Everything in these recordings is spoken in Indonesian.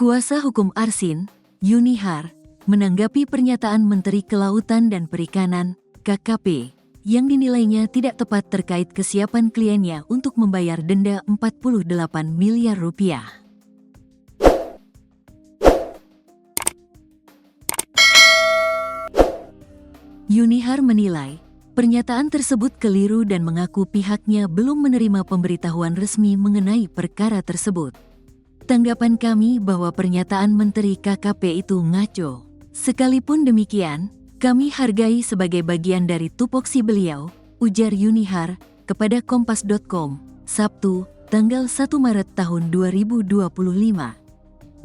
Kuasa hukum Arsin, Yunihar, menanggapi pernyataan Menteri Kelautan dan Perikanan, KKP, yang dinilainya tidak tepat terkait kesiapan kliennya untuk membayar denda 48 miliar rupiah. Yunihar menilai, pernyataan tersebut keliru dan mengaku pihaknya belum menerima pemberitahuan resmi mengenai perkara tersebut. Tanggapan kami bahwa pernyataan Menteri KKP itu ngaco. Sekalipun demikian, kami hargai sebagai bagian dari tupoksi beliau, ujar Yunihar kepada Kompas.com, Sabtu, tanggal 1 Maret tahun 2025.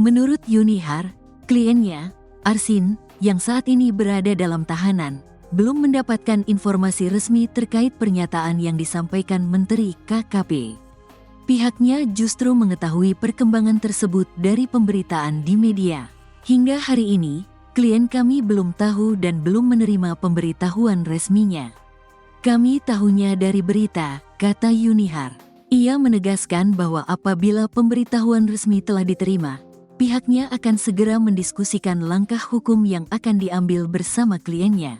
Menurut Yunihar, kliennya, Arsin, yang saat ini berada dalam tahanan, belum mendapatkan informasi resmi terkait pernyataan yang disampaikan Menteri KKP. Pihaknya justru mengetahui perkembangan tersebut dari pemberitaan di media. Hingga hari ini, klien kami belum tahu dan belum menerima pemberitahuan resminya. Kami tahunya dari berita, kata Yunihar. Ia menegaskan bahwa apabila pemberitahuan resmi telah diterima, pihaknya akan segera mendiskusikan langkah hukum yang akan diambil bersama kliennya.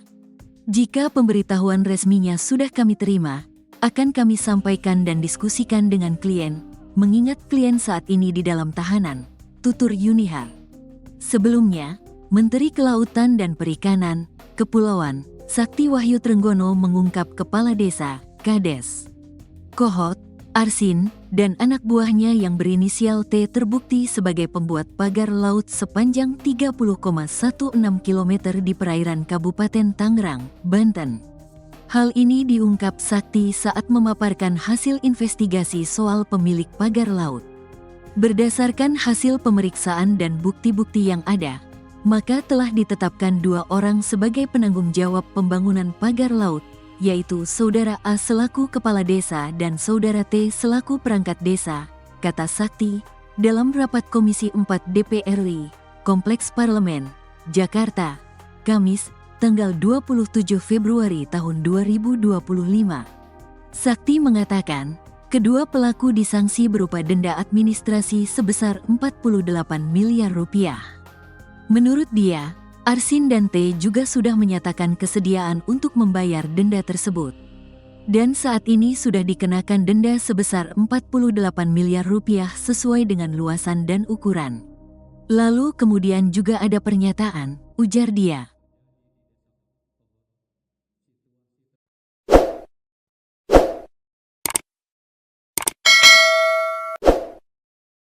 Jika pemberitahuan resminya sudah kami terima, akan kami sampaikan dan diskusikan dengan klien, mengingat klien saat ini di dalam tahanan, tutur Yunihar. Sebelumnya, Menteri Kelautan dan Perikanan, Kepulauan, Sakti Wahyu Trenggono mengungkap Kepala Desa, Kades, Kohot, Arsin, dan anak buahnya yang berinisial T terbukti sebagai pembuat pagar laut sepanjang 30,16 km di perairan Kabupaten Tangerang, Banten. Hal ini diungkap Sakti saat memaparkan hasil investigasi soal pemilik pagar laut. Berdasarkan hasil pemeriksaan dan bukti-bukti yang ada, maka telah ditetapkan 2 orang sebagai penanggung jawab pembangunan pagar laut, yaitu Saudara A selaku Kepala Desa dan Saudara T selaku perangkat desa, kata Sakti, dalam rapat Komisi 4 DPR RI, Kompleks Parlemen, Jakarta, Kamis, tanggal 27 Februari tahun 2025. Sakti mengatakan, kedua pelaku disangsi berupa denda administrasi sebesar 48 miliar rupiah. Menurut dia, Arsin dan T juga sudah menyatakan kesediaan untuk membayar denda tersebut. Dan saat ini sudah dikenakan denda sebesar 48 miliar rupiah sesuai dengan luasan dan ukuran. Lalu kemudian juga ada pernyataan, ujar dia.